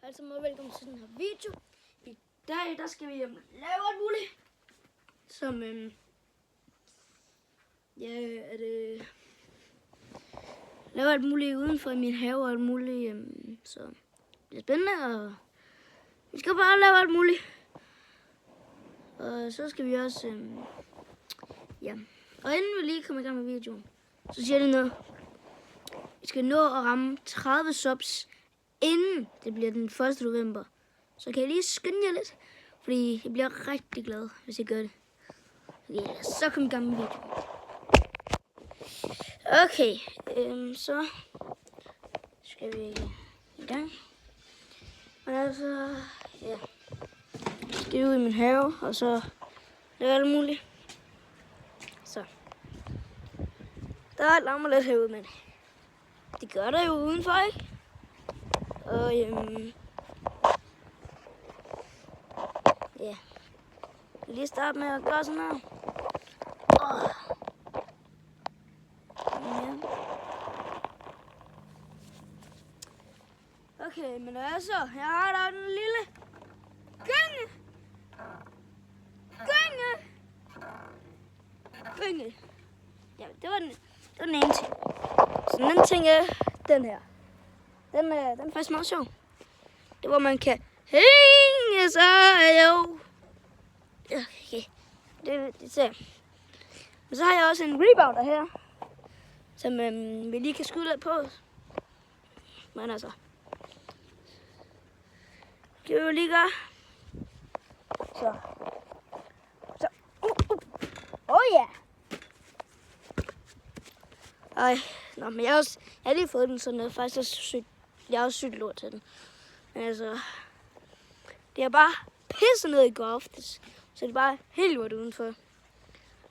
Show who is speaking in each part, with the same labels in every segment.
Speaker 1: Altså meget velkommen til den her video. I dag der skal vi lave alt muligt. Som lave alt muligt udenfor i min have og alt muligt. Så det bliver spændende, og vi skal bare lave alt muligt. Og så skal vi også og inden vi lige kommer i gang med videoen, så siger det noget. Vi skal nå at ramme 30 subs inden det bliver den 1. november. Så kan jeg lige skynde jer lidt, fordi jeg bliver rigtig glad, hvis I gør det. Okay, så kom i gang med videoen. Okay, så skal vi i gang. Men altså, ja. Skal jeg ud i min have, og så lave alt muligt. Så. Der larmer lidt herude, men det gør der jo udenfor, ikke? Og ja. Lige starte med at gøre sådan her. Ja. Okay, men altså, jeg har der den lille gynge. Ja, det var den ene ting. Så den anden ting er den her. Den er faktisk meget sjov. Det hvor man kan hænge sig, jo. Okay, det ser. Men så har jeg også en rebounder her, som vi lige kan skyde lidt på. Men altså, det vil vi lige gøre. Så. Ja. Ej, nå, men jeg har lige fået den sådan noget. Faktisk jeg har også sygt lort til den. Men altså, det er bare pisset ned i går aftes. Så det er bare helt lort udenfor.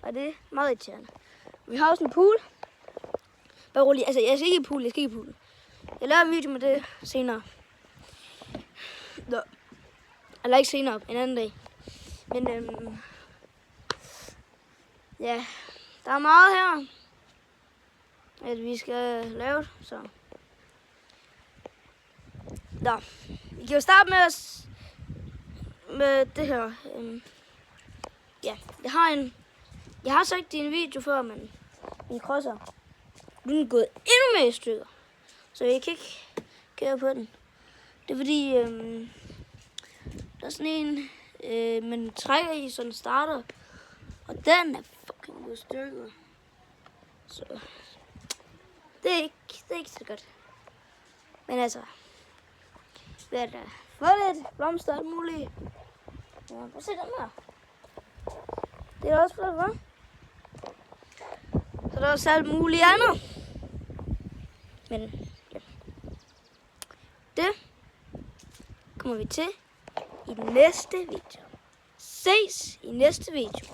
Speaker 1: Og det er meget irriterende. Vi har også en pool. Bare rolig. Altså, jeg skal ikke i pool. Jeg laver en video med det senere. Nå. Eller ikke senere, en anden dag. Men ja, der er meget her, at vi skal lave, så. Nå, vi kan jo starte med det her. Ja, jeg har sagt det i en video før, men min crosser, den er gået endnu mere i stykker, så jeg kan ikke køre på den. Det er fordi, der er sådan en, man trækker i, så den starter, og den er fucking gået i stykker. Så det er ikke så godt. Men altså, hvad er der? Få lidt blomster og alt muligt. Ja, prøv at se den her. Det er også flot, hva'? Så der er også alt muligt andet. Men ja. Det kommer vi til i den næste video. Ses i næste video.